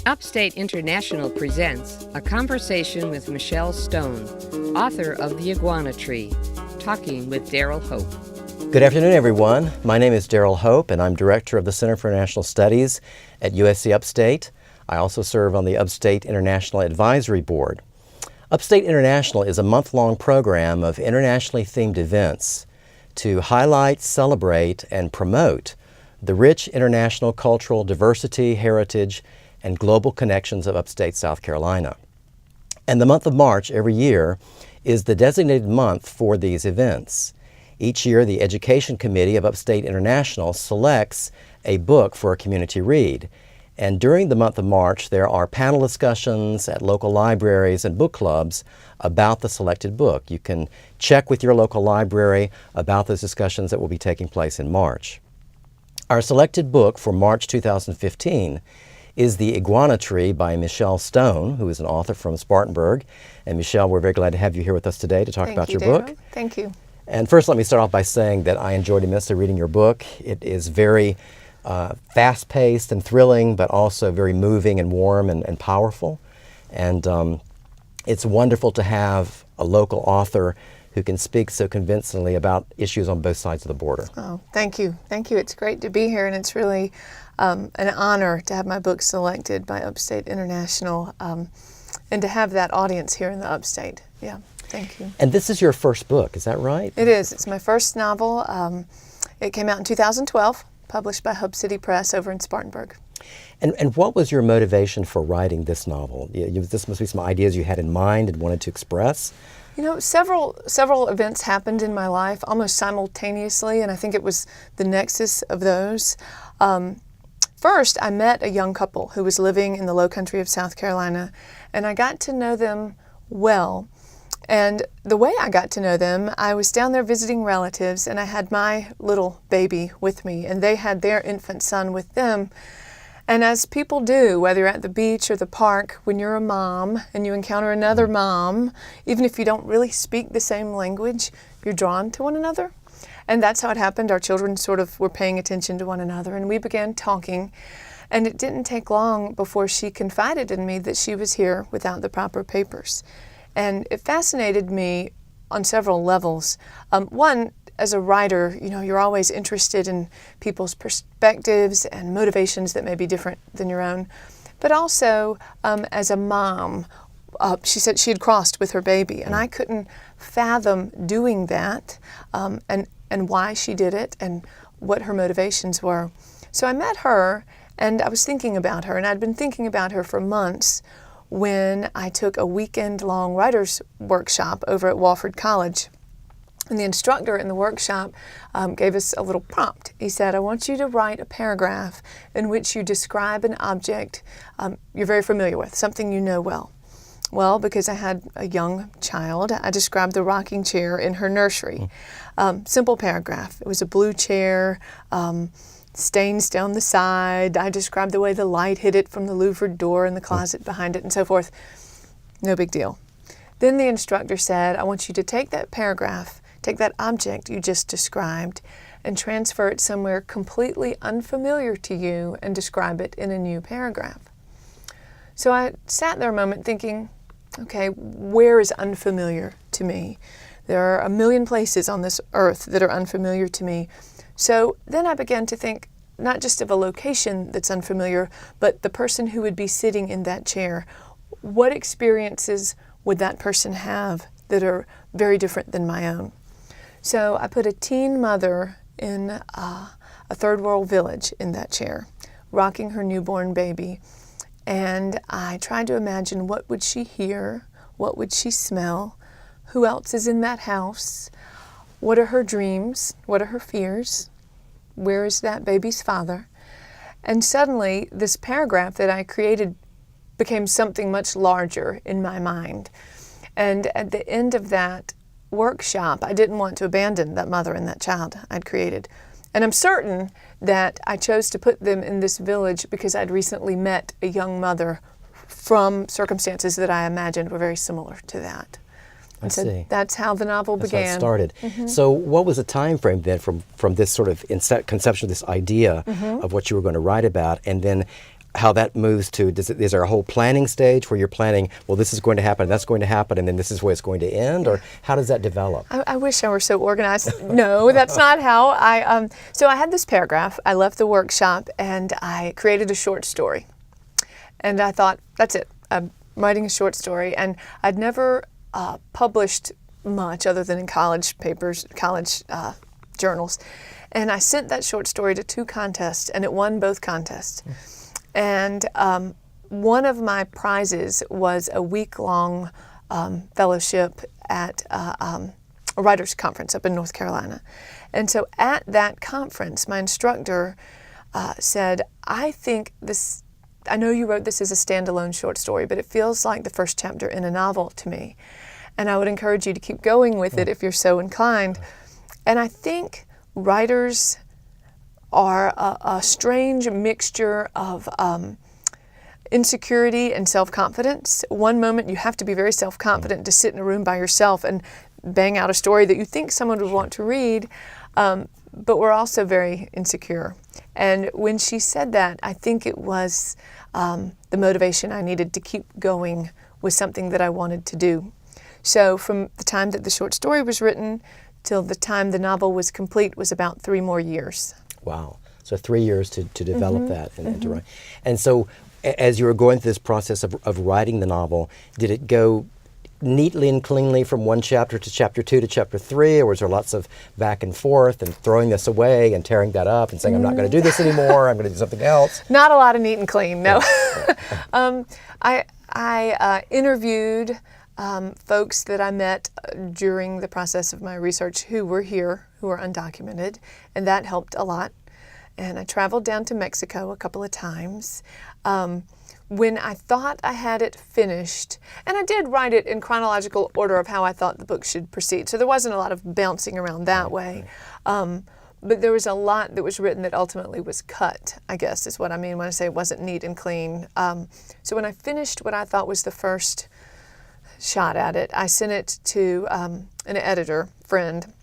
Upstate International presents a conversation with Michel Stone, author of The Iguana Tree, talking with Deryle Hope. Good afternoon, everyone. My name is Deryle Hope, and I'm Director of the Center for International Studies at USC Upstate. I also serve on the Upstate International Advisory Board. Upstate International is a month-long program of internationally themed events to highlight, celebrate, and promote the rich international cultural diversity, heritage, and global connections of upstate South Carolina. And the month of March every year is the designated month for these events. Each year, the Education Committee of Upstate International selects a book for a community read. And during the month of March, there are panel discussions at local libraries and book clubs about the selected book. You can check with your local library about those discussions that will be taking place in March. Our selected book for March 2015 is The Iguana Tree by Michel Stone, who is an author from Spartanburg. And Michel, we're very glad to have you here with us today to talk about your book. Thank you. And first, let me start off by saying that I enjoyed immensely reading your book. It is very fast-paced and thrilling, but also very moving and warm and powerful. And it's wonderful to have a local author who can speak so convincingly about issues on both sides of the border. Oh, thank you. Thank you. It's great to be here, and it's really an honor to have my book selected by Upstate International and to have that audience here in the Upstate. Yeah, thank you. And this is your first book, is that right? It is. It's my first novel. It came out in 2012, published by Hub City Press over in Spartanburg. And what was your motivation for writing this novel? This must be some ideas you had in mind and wanted to express. You know, several events happened in my life almost simultaneously, and I think it was the nexus of those. First, I met a young couple who was living in the low country of South Carolina, and I got to know them well. And the way I got to know them, I was down there visiting relatives, and I had my little baby with me, and they had their infant son with them. And as people do, whether you're at the beach or the park, when you're a mom and you encounter another mom, even if you don't really speak the same language, you're drawn to one another. And that's how it happened. Our children sort of were paying attention to one another, and we began talking. And it didn't take long before she confided in me that she was here without the proper papers. And it fascinated me on several levels. One, as a writer, you know, you're always interested in people's perspectives and motivations that may be different than your own. But also, as a mom, she said she had crossed with her baby, and I couldn't fathom doing that, and why she did it and what her motivations were. So I met her, and I was thinking about her, and I'd been thinking about her for months when I took a weekend-long writer's workshop over at Wofford College. And the instructor in the workshop gave us a little prompt. He said, I want you to write a paragraph in which you describe an object you're very familiar with, something you know well. Well, because I had a young child, I described the rocking chair in her nursery. Simple paragraph. It was a blue chair, stains down the side. I described the way the light hit it from the louvered door in the closet behind it and so forth. No big deal. Then the instructor said, I want you to take that paragraph, take that object you just described, and transfer it somewhere completely unfamiliar to you and describe it in a new paragraph. So I sat there a moment thinking, okay, where is unfamiliar to me? There are a million places on this earth that are unfamiliar to me. So then I began to think not just of a location that's unfamiliar, but the person who would be sitting in that chair. What experiences would that person have that are very different than my own? So I put a teen mother in a third world village in that chair, rocking her newborn baby. And I tried to imagine, what would she hear? What would she smell? Who else is in that house? What are her dreams? What are her fears? Where is that baby's father? And suddenly, this paragraph that I created became something much larger in my mind. And at the end of that workshop, I didn't want to abandon that mother and that child I'd created. And I'm certain that I chose to put them in this village because I'd recently met a young mother from circumstances that I imagined were very similar to that. I see. That's how the novel began. That's how it started. So what was the time frame then from this sort of conception, this idea of what you were going to write about, and then how that moves to, is there a whole planning stage where you're planning, well, this is going to happen, that's going to happen, and then this is where it's going to end, or how does that develop? I wish I were so organized. No, that's not how so I had this paragraph. I left the workshop and I created a short story. And I thought, that's it. I'm writing a short story. And I'd never published much other than in college papers, college journals. And I sent that short story to 2 contests, and it won both contests. And one of my prizes was a week-long fellowship at a writers' conference up in North Carolina. And so at that conference, my instructor said, I know you wrote this as a standalone short story, but it feels like the first chapter in a novel to me. And I would encourage you to keep going with it if you're so inclined. And I think writers are a strange mixture of insecurity and self-confidence. One moment you have to be very self-confident to sit in a room by yourself and bang out a story that you think someone would want to read, but we're also very insecure. And when she said that, I think it was the motivation I needed to keep going with something that I wanted to do. So from the time that the short story was written till the time the novel was complete was about 3 more years. Wow. So 3 years to develop that and to write. And so as you were going through this process of writing the novel, did it go neatly and cleanly from one chapter to chapter 2 to chapter 3, or was there lots of back and forth and throwing this away and tearing that up and saying, I'm not going to do this anymore, I'm going to do something else? Not a lot of neat and clean, no. I interviewed folks that I met during the process of my research who were here, who were undocumented, and that helped a lot. And I traveled down to Mexico a couple of times. When I thought I had it finished, and I did write it in chronological order of how I thought the book should proceed, so there wasn't a lot of bouncing around that way. But there was a lot that was written that ultimately was cut, I guess is what I mean when I say it wasn't neat and clean. So when I finished what I thought was the first shot at it, I sent it to an editor friend,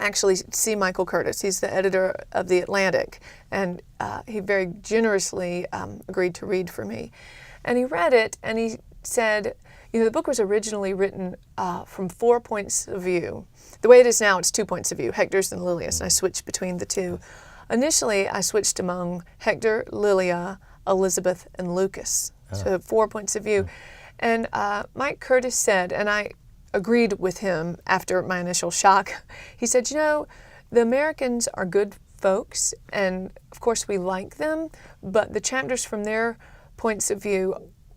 actually C. Michael Curtis. He's the editor of The Atlantic, and he very generously agreed to read for me. And he read it, and he said, the book was originally written from 4 points of view. The way it is now, it's 2 points of view, Hector's and Lilia's, and I switched between the two. Initially, I switched among Hector, Lilia, Elizabeth, and Lucas, so 4 points of view. And Mike Curtis said, and I agreed with him after my initial shock, he said, the Americans are good folks, and of course we like them, but the chapters from their points of view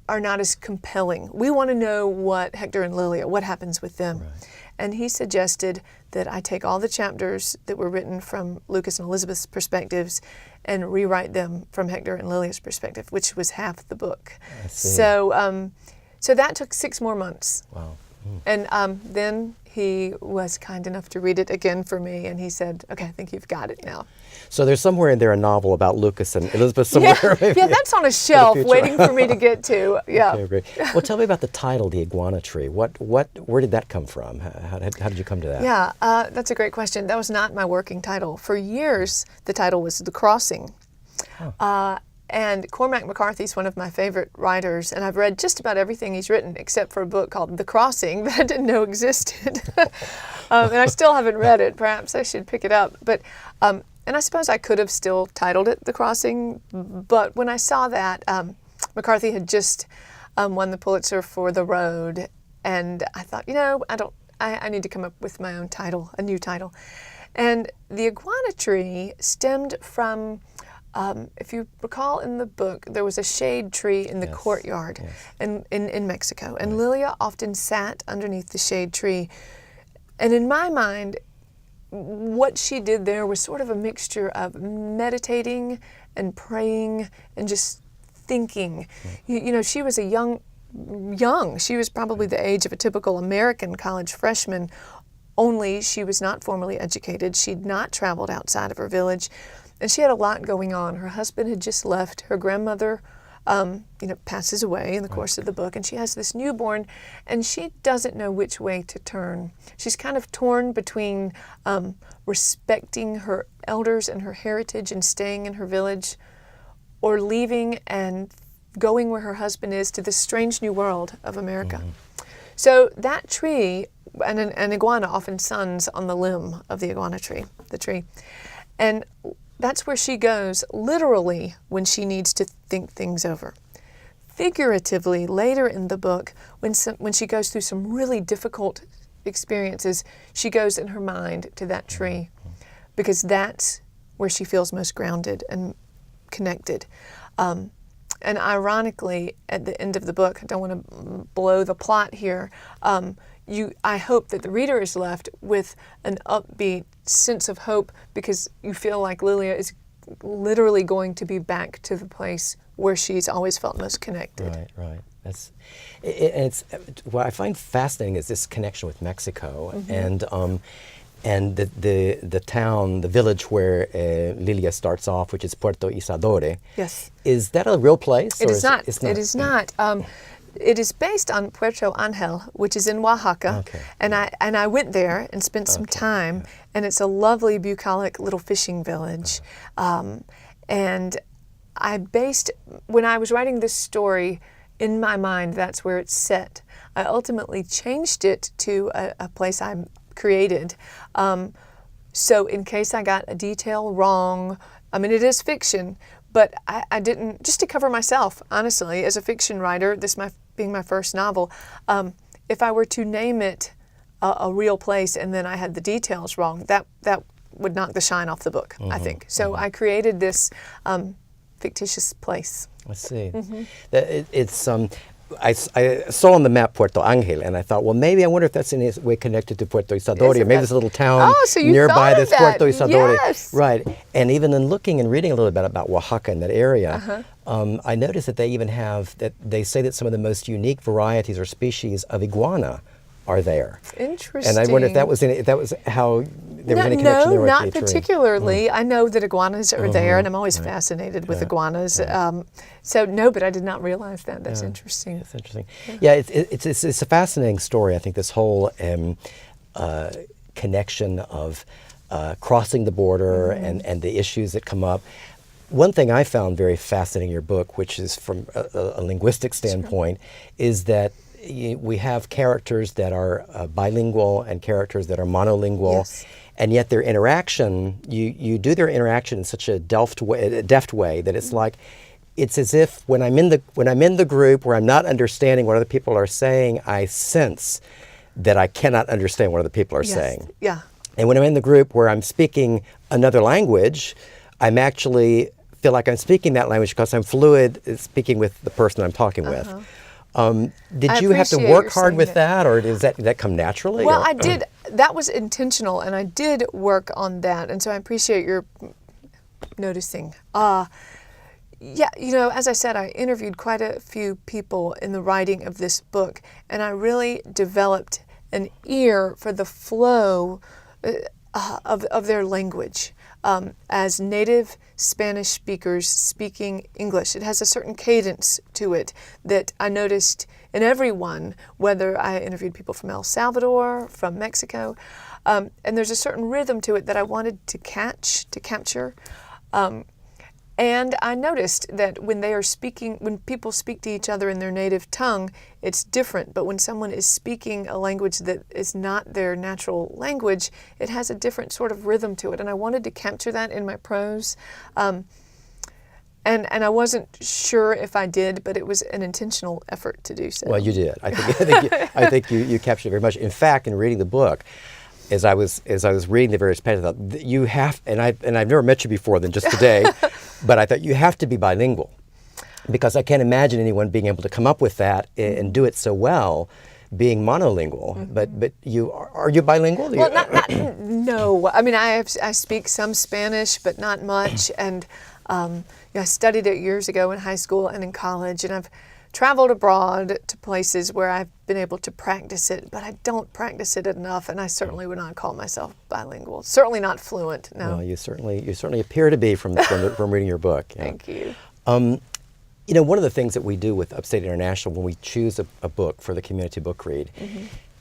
are not as compelling. We want to know what Hector and Lilia, what happens with them. Right. And he suggested that I take all the chapters that were written from Lucas and Elizabeth's perspectives and rewrite them from Hector and Lilia's perspective, which was half the book. I see. So that took 6 more months. Wow. And then he was kind enough to read it again for me, and he said, okay, I think you've got it now. So there's somewhere in there a novel about Lucas and Elizabeth somewhere. Yeah, that's on a shelf waiting for me to get to. Yeah. Okay, great. Well, tell me about the title, The Iguana Tree. Where did that come from? How did you come to that? Yeah, that's a great question. That was not my working title. For years, the title was The Crossing. Oh. And Cormac McCarthy's one of my favorite writers, and I've read just about everything he's written except for a book called The Crossing that I didn't know existed. And I still haven't read it. Perhaps I should pick it up. But and I suppose I could have still titled it The Crossing, but when I saw that, McCarthy had just won the Pulitzer for The Road, and I thought, I need to come up with my own title, a new title. And The Iguana Tree stemmed from if you recall in the book, there was a shade tree in the courtyard in Mexico, and Lilia often sat underneath the shade tree. And in my mind, what she did there was sort of a mixture of meditating and praying and just thinking. She was young. She was probably the age of a typical American college freshman, only she was not formally educated. She'd not traveled outside of her village. And she had a lot going on. Her husband had just left. Her grandmother, passes away in the course of the book, and she has this newborn, and she doesn't know which way to turn. She's kind of torn between respecting her elders and her heritage and staying in her village, or leaving and going where her husband is to this strange new world of America. So that tree, an iguana often suns on the limb of the iguana tree, the tree. And that's where she goes literally when she needs to think things over. Figuratively, later in the book, when she goes through some really difficult experiences, she goes in her mind to that tree because that's where she feels most grounded and connected. And ironically, at the end of the book, I don't want to blow the plot here, I hope that the reader is left with an upbeat sense of hope because you feel like Lilia is literally going to be back to the place where she's always felt most connected. Right. It's what I find fascinating is this connection with Mexico and the town, the village where Lilia starts off, which is Puerto Isadore. Yes. Is that a real place? It is not. It is not. It is based on Puerto Angel, which is in Oaxaca, and I went there and spent some time, and it's a lovely, bucolic little fishing village, and when I was writing this story, in my mind, that's where it's set. I ultimately changed it to a place I created, so in case I got a detail wrong, I mean, it is fiction, but I didn't, just to cover myself, honestly, as a fiction writer, being my first novel, if I were to name it a real place and then I had the details wrong, that would knock the shine off the book, I think. So I created this fictitious place. I see. It's I saw on the map Puerto Angel, and I thought, well, maybe I wonder if that's in any way connected to Puerto Isadore, or maybe there's a little town nearby that's Puerto Isadore. Yes. Right. And even in looking and reading a little bit about Oaxaca and that area, I noticed that they even have, that they say that some of the most unique varieties or species of iguana are there. Interesting. And I wonder if that was how there was any connection there with not the tree. particularly. I know that iguanas are there, and I'm always fascinated with iguanas. So no, but I did not realize that. That's interesting. It's interesting. Yeah, it's a fascinating story. I think this whole connection of crossing the border and the issues that come up. One thing I found very fascinating in your book, which is from a linguistic standpoint, is that we have characters that are bilingual and characters that are monolingual, and yet their interaction, you do their interaction in such a deft way that it's like, it's as if when I'm in the group where I'm not understanding what other people are saying, I sense that I cannot understand what other people are saying. Yeah. And when I'm in the group where I'm speaking another language, I'm actually feel like I'm speaking that language because I'm fluid speaking with the person I'm talking with. Did you have to work hard with that, or did that come naturally? Well, I did. That was intentional, and I did work on that, and so I appreciate your noticing. Yeah, as I said, I interviewed quite a few people in the writing of this book, and I really developed an ear for the flow of their language. As native Spanish speakers speaking English, it has a certain cadence to it that I noticed in everyone, whether I interviewed people from El Salvador, from Mexico, and there's a certain rhythm to it that I wanted to capture. And I noticed that when people speak to each other in their native tongue, it's different. But when someone is speaking a language that is not their natural language, it has a different sort of rhythm to it. And I wanted to capture that in my prose. And I wasn't sure if I did, but it was an intentional effort to do so. Well, you did. I think you captured it very much. In fact, in reading the book, as I was reading the various pages, I thought you have, and I've never met you before than just today, but I thought you have to be bilingual, because I can't imagine anyone being able to come up with that and do it so well, being monolingual. But are you bilingual? Well, no. I mean, I speak some Spanish, but not much, and I studied it years ago in high school and in college, and I've traveled abroad to places where I've been able to practice it, but I don't practice it enough, and I certainly would not call myself bilingual. Certainly not fluent, no. Well, you certainly appear to be from reading your book. Yeah. Thank you. One of the things that we do with Upstate International when we choose a book for the community book read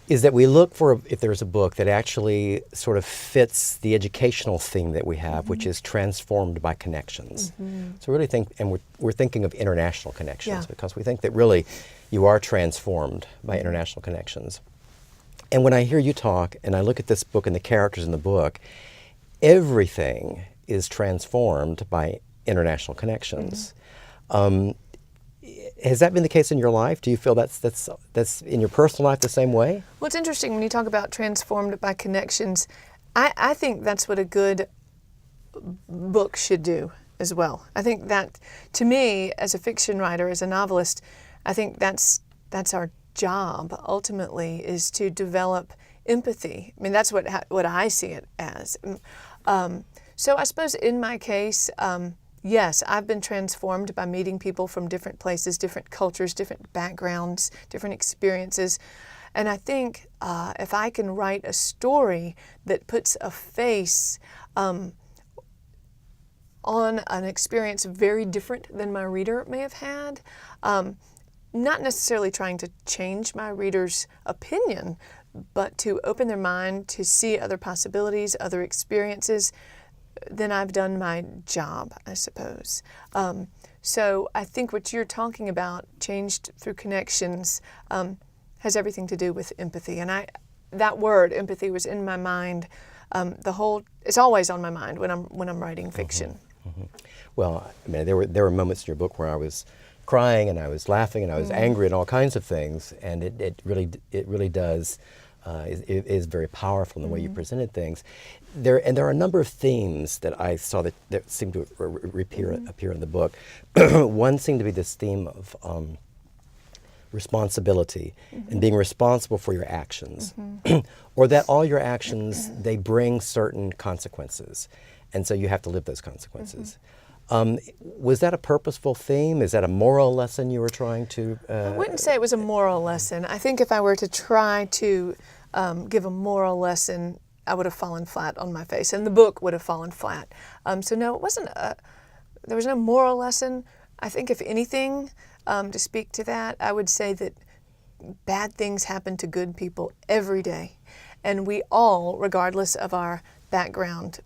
is that we look for if there's a book that actually sort of fits the educational theme that we have, which is transformed by connections. So really think, and we're thinking of international connections because we think that really you are transformed by international connections. And when I hear you talk and I look at this book and the characters in the book, everything is transformed by international connections. Has that been the case in your life? Do you feel that's in your personal life the same way? Well, it's interesting when you talk about transformed by connections. I think that's what a good book should do as well. I think that, to me, as a fiction writer, as a novelist, I think that's our job ultimately, is to develop empathy. I mean, that's what I see it as. So I suppose in my case, yes, I've been transformed by meeting people from different places, different cultures, different backgrounds, different experiences. And I think if I can write a story that puts a face on an experience very different than my reader may have had, not necessarily trying to change my reader's opinion, but to open their mind to see other possibilities, other experiences, then I've done my job, I suppose. So I think what you're talking about, changed through connections, has everything to do with empathy. And that word, empathy, was in my mind it's always on my mind when I'm writing fiction. Well, I mean, there were moments in your book where I was crying and I was laughing and I was angry and all kinds of things, and it really does. It is very powerful in the way you presented things. There are a number of themes that I saw that seem to appear in the book. One seemed to be this theme of responsibility and being responsible for your actions, or that all your actions, they bring certain consequences, and so you have to live those consequences. Was that a purposeful theme? Is that a moral lesson you were trying to? I wouldn't say it was a moral lesson. I think if I were to try to give a moral lesson, I would have fallen flat on my face, and the book would have fallen flat. So no, it wasn't. There was no moral lesson. I think, if anything, to speak to that, I would say that bad things happen to good people every day, and we all, regardless of our background,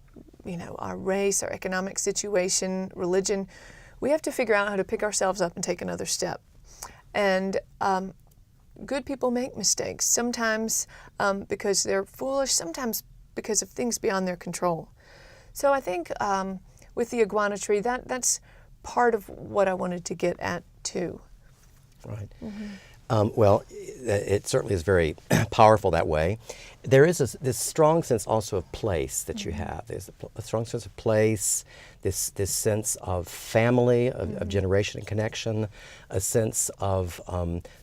our race, our economic situation, religion, we have to figure out how to pick ourselves up and take another step. And good people make mistakes, sometimes because they're foolish, sometimes because of things beyond their control. So I think with the Iguana Tree, that's part of what I wanted to get at too. Right. Well, it certainly is very powerful that way. There is this strong sense also of place that you have. There's a strong sense of place, this sense of family, of generation and connection, a sense of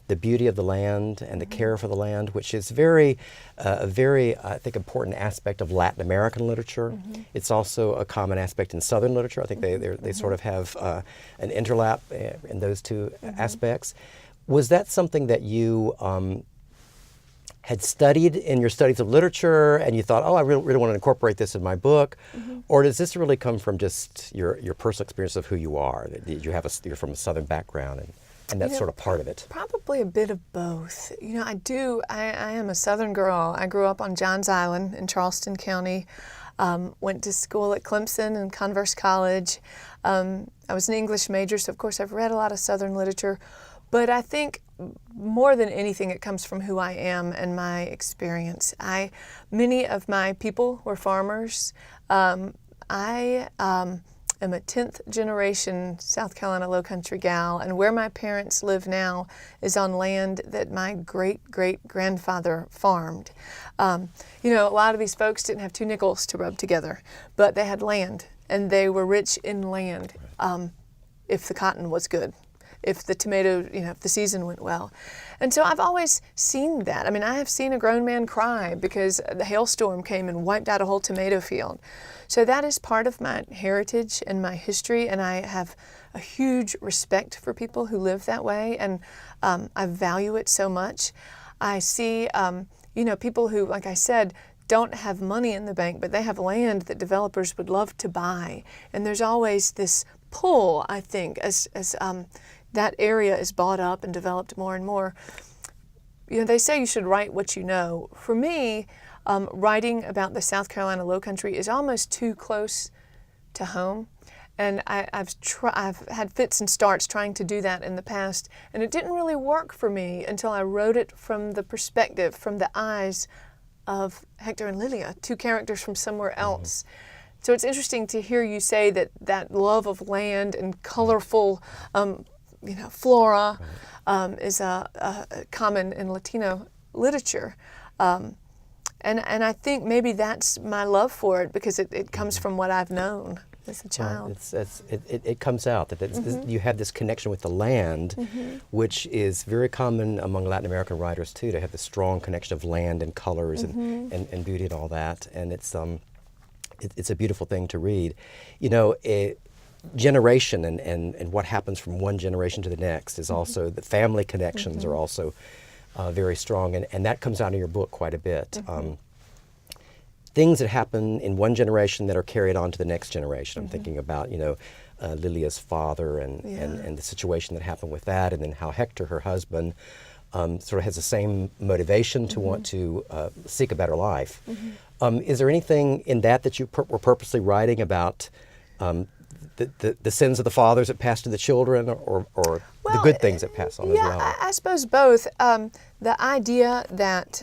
the beauty of the land and the care for the land, which is a very, I think, important aspect of Latin American literature. It's also a common aspect in Southern literature. I think they sort of have an interlap in those two aspects. Was that something that you had studied in your studies of literature, and you thought, I really want to incorporate this in my book? Or does this really come from just your personal experience of who you are? That you're from a Southern background, and that's sort of part of it? Probably a bit of both. I am a Southern girl. I grew up on Johns Island in Charleston County, went to school at Clemson and Converse College. I was an English major, so of course I've read a lot of Southern literature. But I think more than anything, it comes from who I am and my experience. Many of my people were farmers. I am a 10th generation South Carolina Lowcountry gal, and where my parents live now is on land that my great-great-grandfather farmed. A lot of these folks didn't have 2 nickels to rub together, but they had land, and they were rich in land if the cotton was good, if the tomato, if the season went well. And so I've always seen that. I mean, I have seen a grown man cry because the hailstorm came and wiped out a whole tomato field. So that is part of my heritage and my history, and I have a huge respect for people who live that way, and I value it so much. I see, people who, like I said, don't have money in the bank, but they have land that developers would love to buy. And there's always this pull, I think, as that area is bought up and developed more and more. they say you should write what you know. For me, writing about the South Carolina Lowcountry is almost too close to home. And I've had fits and starts trying to do that in the past, and it didn't really work for me until I wrote it from the perspective, from the eyes of Hector and Lilia, two characters from somewhere else. So it's interesting to hear you say that love of land and colorful, flora is common in Latino literature. And I think maybe that's my love for it, because it comes from what I've known as a child. It comes out that you have this connection with the land, which is very common among Latin American writers too, to have this strong connection of land and colors and beauty and all that. And it's a beautiful thing to read. Generation and what happens from one generation to the next is also, the family connections are also very strong, and that comes out in your book quite a bit. Things that happen in one generation that are carried on to the next generation. I'm thinking about, Lilia's father and the situation that happened with that, and then how Hector, her husband, sort of has the same motivation to want to seek a better life. Is there anything in that you were purposely writing about the sins of the fathers that pass to the children, or the good things that pass on as well? Yeah, I suppose both. The idea that,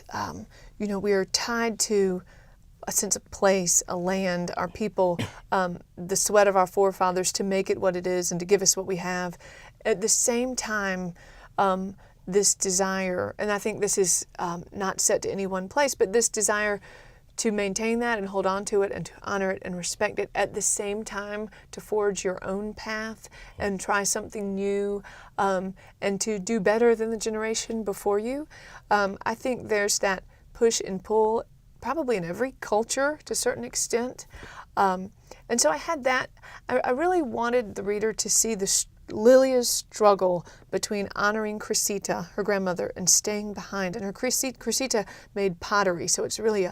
we are tied to a sense of place, a land, our people, the sweat of our forefathers to make it what it is and to give us what we have. At the same time, this desire, and I think this is not set to any one place, but this desire to maintain that and hold on to it and to honor it and respect it, at the same time to forge your own path and try something new, and to do better than the generation before you. I think there's that push and pull probably in every culture to a certain extent. And so I had that. I really wanted the reader to see Lilia's struggle between honoring Cressida, her grandmother, and staying behind. And her Cressida made pottery, so it's really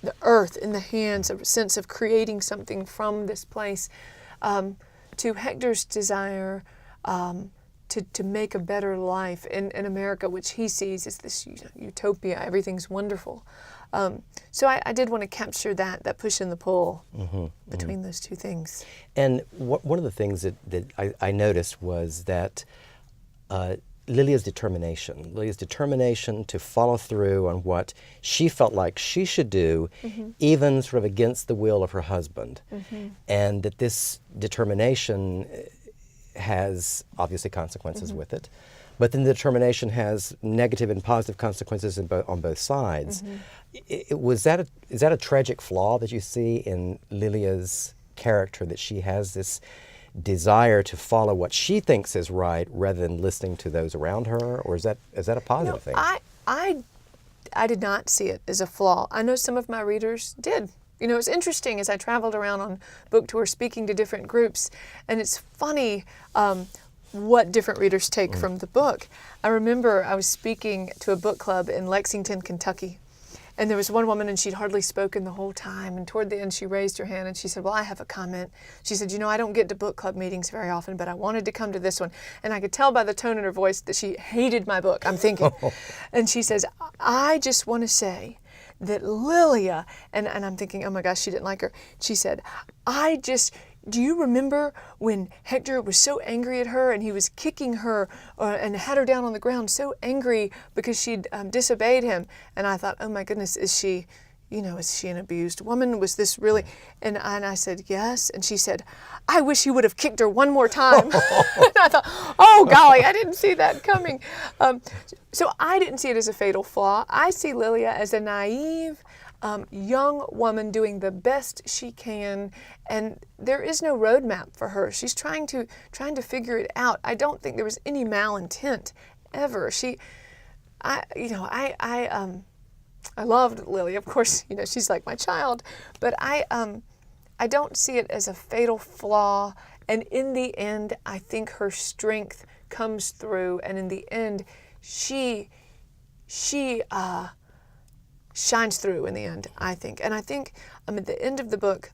the earth in the hands, a sense of creating something from this place, to Hector's desire to make a better life in America, which he sees as this utopia. Everything's wonderful. So I did want to capture that push and the pull between those two things. And one of the things that I noticed was that Lilia's determination to follow through on what she felt like she should do, even sort of against the will of her husband. And that this determination has obviously consequences with it, but then the determination has negative and positive consequences on both sides. Is that a tragic flaw that you see in Lilia's character, that she has this desire to follow what she thinks is right rather than listening to those around her, or is that a positive thing? I did not see it as a flaw. I know some of my readers did. It's interesting as I traveled around on book tour speaking to different groups, and it's funny what different readers take from the book. I remember I was speaking to a book club in Lexington, Kentucky, and there was one woman, and she'd hardly spoken the whole time, and toward the end she raised her hand and she said, well, I have a comment. She said, I don't get to book club meetings very often, but I wanted to come to this one. And I could tell by the tone in her voice that she hated my book, I'm thinking. And she says, I just want to say that Lilia, and I'm thinking, oh my gosh, she didn't like her. She said, do you remember when Hector was so angry at her and he was kicking her and had her down on the ground, so angry because she'd disobeyed him? And I thought, oh my goodness, is she an abused woman? Was this really? And I said, yes. And she said, I wish he would have kicked her one more time. And I thought, oh golly, I didn't see that coming. So I didn't see it as a fatal flaw. I see Lilia as a naive, young woman doing the best she can, and there is no roadmap for her. She's trying to figure it out. I don't think there was any malintent ever. I loved Lily. Of course, she's like my child, but I don't see it as a fatal flaw. And in the end, I think her strength comes through, and in the end, she shines through in the end, I think. And I think at the end of the book,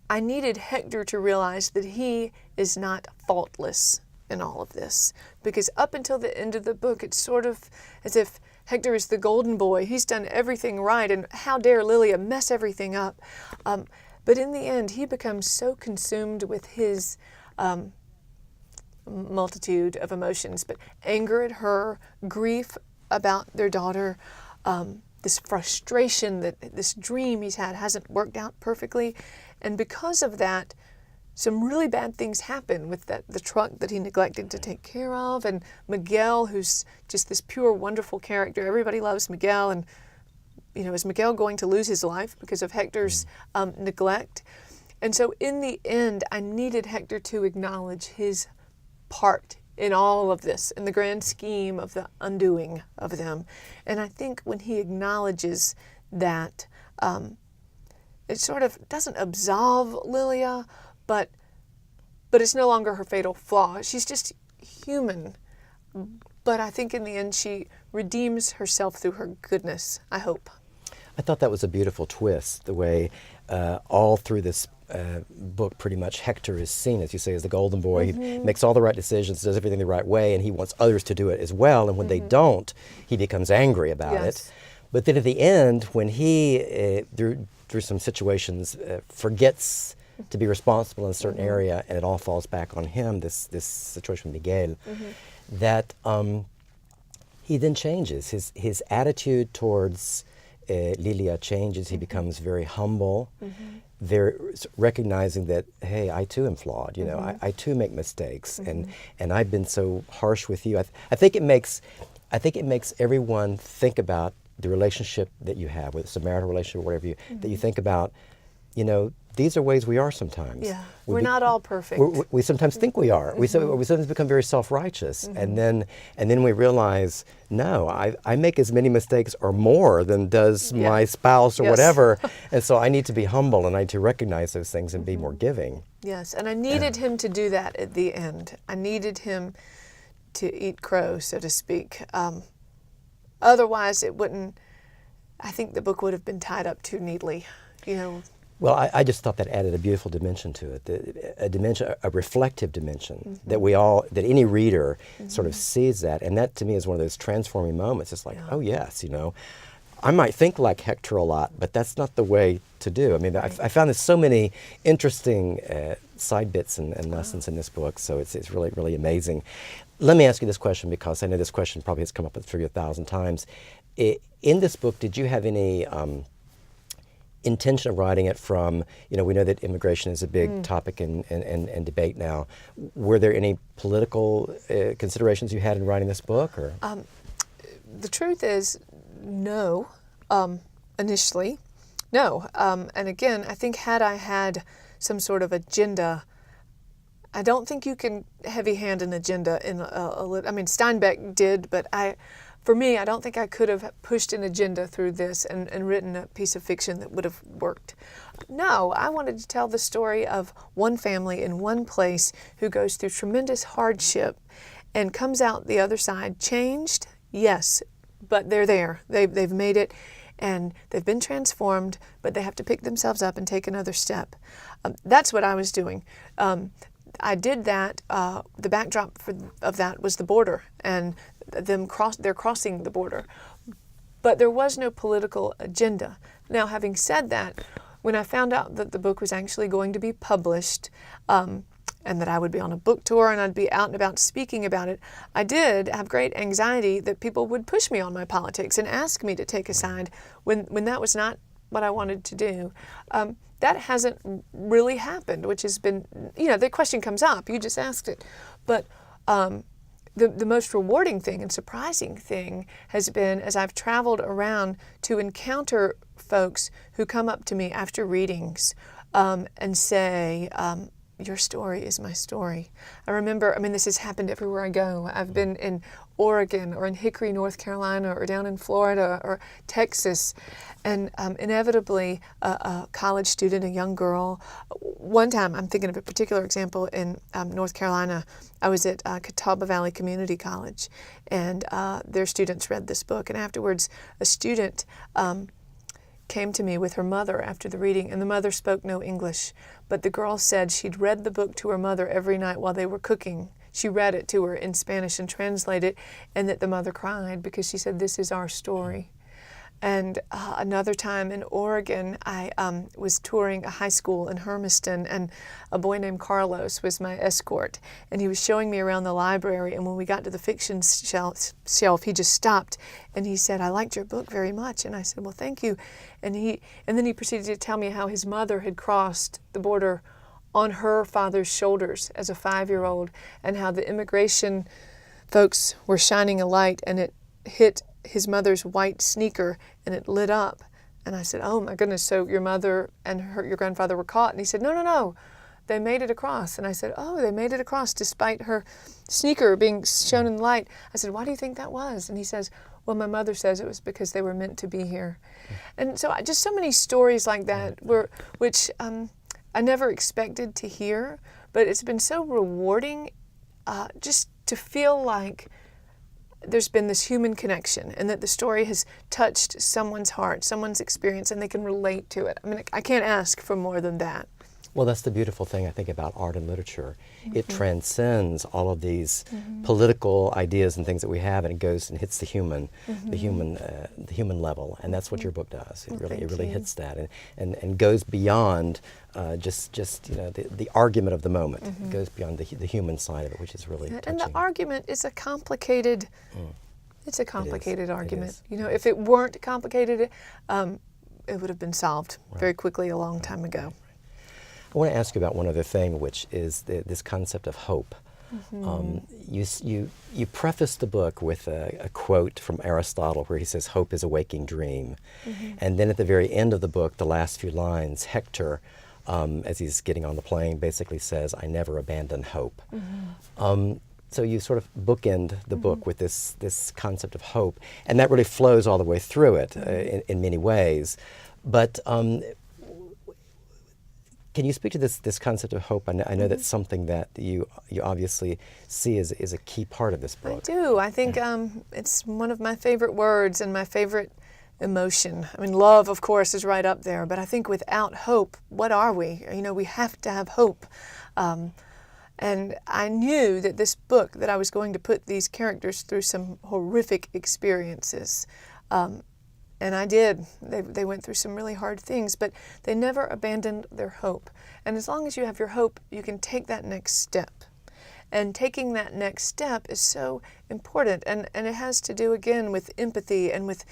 I needed Hector to realize that he is not faultless in all of this, because up until the end of the book, it's sort of as if Hector is the golden boy. He's done everything right, and how dare Lilia mess everything up? But in the end, he becomes so consumed with his multitude of emotions, but anger at her, grief about their daughter, this frustration that this dream he's had hasn't worked out perfectly. And because of that, some really bad things happen with the truck that he neglected to take care of, and Miguel, who's just this pure, wonderful character. Everybody loves Miguel, and is Miguel going to lose his life because of Hector's neglect? And so in the end, I needed Hector to acknowledge his part in all of this, in the grand scheme of the undoing of them. And I think when he acknowledges that, it sort of doesn't absolve Lilia, but it's no longer her fatal flaw. She's just human. But I think in the end she redeems herself through her goodness, I hope. I thought that was a beautiful twist, the way all through this book pretty much Hector is seen, as you say, as the golden boy. He makes all the right decisions, does everything the right way, and he wants others to do it as well. And when they don't, he becomes angry about it. But then at the end, when he, through some situations, forgets to be responsible in a certain area, and it all falls back on him, this situation with Miguel, that he then changes. His attitude towards Lilia changes. He becomes very humble, very recognizing that, hey, I too am flawed. I too make mistakes, and I've been so harsh with you. I think it makes everyone think about the relationship that you have, whether it's a marital relationship or whatever that you think about. These are ways we are sometimes. Yeah, we're not all perfect. We sometimes think we are. We sometimes become very self-righteous, and then we realize, no, I make as many mistakes or more than does my spouse or whatever, and so I need to be humble, and I need to recognize those things and be more giving. Yes, and I needed him to do that at the end. I needed him to eat crow, so to speak. Otherwise, it wouldn't. I think the book would have been tied up too neatly. Well, I just thought that added a beautiful dimension to it, a reflective dimension that any reader sort of sees that, and that to me is one of those transforming moments. It's like, oh yes, I might think like Hector a lot, but that's not the way to do. I mean, I found there's so many interesting side bits and lessons in this book, so it's really, really amazing. Let me ask you this question, because I know this question probably has come up with 1,000 times. In this book, did you have any intention of writing it from, we know that immigration is a big topic and debate now. Were there any political considerations you had in writing this book? Or? The truth is, no, initially, no. And again, I think had I had some sort of agenda, I don't think you can heavy-hand an agenda in I mean, Steinbeck did, but for me, I don't think I could have pushed an agenda through this and written a piece of fiction that would have worked. No, I wanted to tell the story of one family in one place who goes through tremendous hardship and comes out the other side changed, yes, but they're there. They've made it, and they've been transformed, but they have to pick themselves up and take another step. That's what I was doing. I did that. The backdrop of that was the border, and they're crossing the border. But there was no political agenda. Now, having said that, when I found out that the book was actually going to be published, and that I would be on a book tour and I'd be out and about speaking about it, I did have great anxiety that people would push me on my politics and ask me to take a side when that was not what I wanted to do. That hasn't really happened, which has been, the question comes up, you just asked it. But the most rewarding thing and surprising thing has been, as I've traveled around, to encounter folks who come up to me after readings and say, your story is my story. I remember, this has happened everywhere I go. I've been in Oregon or in Hickory, North Carolina, or down in Florida or Texas, and inevitably a college student, a young girl. One time, I'm thinking of a particular example in North Carolina. I was at Catawba Valley Community College, and their students read this book, and afterwards a student came to me with her mother after the reading, and the mother spoke no English, but the girl said she'd read the book to her mother every night while they were cooking. she read it to her in Spanish and translated it, and that the mother cried because she said, "This is our story." And another time in Oregon, I was touring a high school in Hermiston, and a boy named Carlos was my escort. And he was showing me around the library, and when we got to the fiction shelf, he just stopped, and he said, "I liked your book very much." And I said, "Well, thank you." And then he proceeded to tell me how his mother had crossed the border on her father's shoulders as a 5-year-old, and how the immigration folks were shining a light, and it hit his mother's white sneaker and it lit up. And I said, "Oh my goodness, so your mother and your grandfather were caught?" And he said, No, they made it across." And I said, "Oh, they made it across despite her sneaker being shown in the light." I said, "Why do you think that was?" And he says, "Well, my mother says it was because they were meant to be here." And so just so many stories like that which I never expected to hear, but it's been so rewarding just to feel like there's been this human connection, and that the story has touched someone's heart, someone's experience, and they can relate to it. I mean, I can't ask for more than that. Well, that's the beautiful thing, I think, about art and literature. It transcends all of these political ideas and things that we have, and it goes and hits the human, the human level, and that's what your book does. It really hits that, and goes beyond just the argument of the moment. It goes beyond the human side of it, which is really touching. And the argument is a complicated. It's a complicated argument. You know, if it weren't complicated, it would have been solved very quickly a long time ago. I want to ask you about one other thing, which is this concept of hope. You preface the book with a quote from Aristotle where he says, "Hope is a waking dream." And then at the very end of the book, the last few lines, Hector, as he's getting on the plane, basically says, "I never abandon hope." So you sort of bookend the book with this concept of hope, and that really flows all the way through it in many ways. But can you speak to this concept of hope? I know that's something that you obviously see as a key part of this book. I do. I think it's one of my favorite words and my favorite emotion. I mean, love, of course, is right up there, but I think without hope, what are we? You know, we have to have hope. And I knew that this book, that I was going to put these characters through some horrific experiences. And I did. They went through some really hard things, but they never abandoned their hope. And as long as you have your hope, you can take that next step. And taking that next step is so important. And it has to do, again, with empathy and with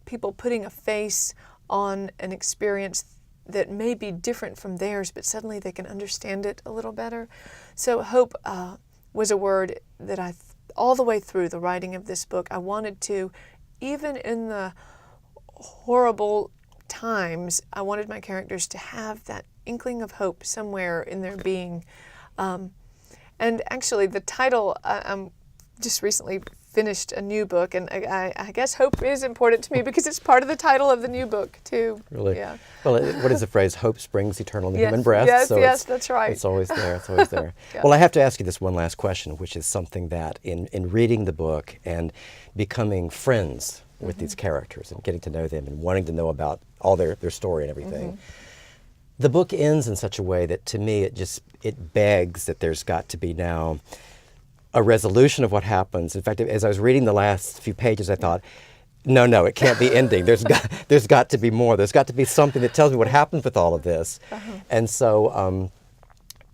people putting a face on an experience that may be different from theirs, but suddenly they can understand it a little better. So hope was a word that all the way through the writing of this book, I wanted to, even in the horrible times, I wanted my characters to have that inkling of hope somewhere in their being. And actually, the title, just recently finished a new book, and I guess hope is important to me because it's part of the title of the new book, too. Really? Yeah. Well, what is the phrase? Hope springs eternal in the human breast. Yes, that's right. It's always there. It's always there. Yeah. Well, I have to ask you this one last question, which is something that in reading the book and becoming friends with these characters and getting to know them and wanting to know about all their story and everything, the book ends in such a way that, to me, it begs that there's got to be now a resolution of what happens. In fact, as I was reading the last few pages, I thought, no, it can't be ending. There's got to be more. There's got to be something that tells me what happens with all of this. And so,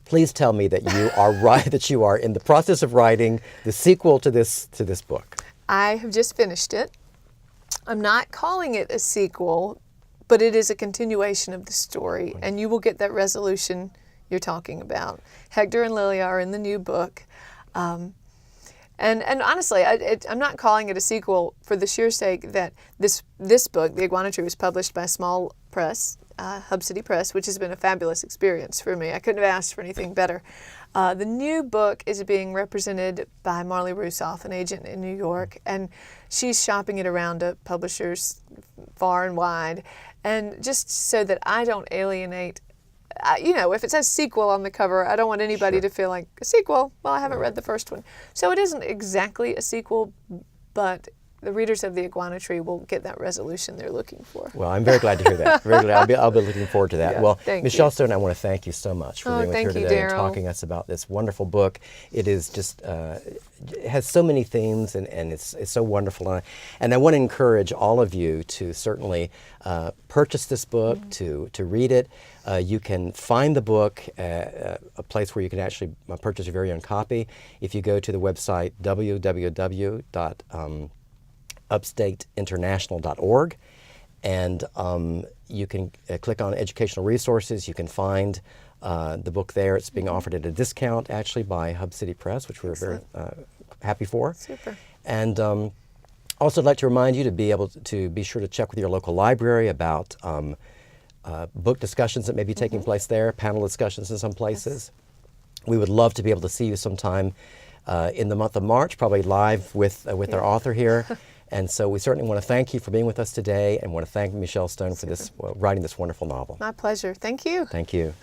please tell me that you are that you are in the process of writing the sequel to this book. I have just finished it. I'm not calling it a sequel, but it is a continuation of the story, and you will get that resolution you're talking about. Hector and Lilia are in the new book. And honestly, I'm not calling it a sequel for the sheer sake that this book, The Iguana Tree, was published by a small press, Hub City Press, which has been a fabulous experience for me. I couldn't have asked for anything better. The new book is being represented by Marley Rusoff, an agent in New York, and she's shopping it around to publishers far and wide. And just so that I don't alienate, if it says sequel on the cover, I don't want anybody to feel like a sequel. Well, I haven't read the first one. So it isn't exactly a sequel, but the readers of the Iguana Tree will get that resolution they're looking for. Well, I'm very glad to hear that. Very glad. I'll be looking forward to that. Yeah, well, thank Michel you. Stone, I want to thank you so much for being with thank here you, today and Deryle. talking to us about this wonderful book. It is just it has so many themes, and it's so wonderful. And I want to encourage all of you to certainly purchase this book, to read it. You can find the book at a place where you can actually purchase your very own copy. If you go to the website www.upstateinternational.org, and you can click on educational resources. You can find the book there. It's being offered at a discount, actually, by Hub City Press, which we're very happy for. Super. And also, I'd like to remind you to be able to be sure to check with your local library about book discussions that may be taking place there, panel discussions in some places. We would love to be able to see you sometime in the month of March, probably live with our author here. And so we certainly want to thank you for being with us today, and want to thank Michel Stone for this writing this wonderful novel. My pleasure. Thank you. Thank you.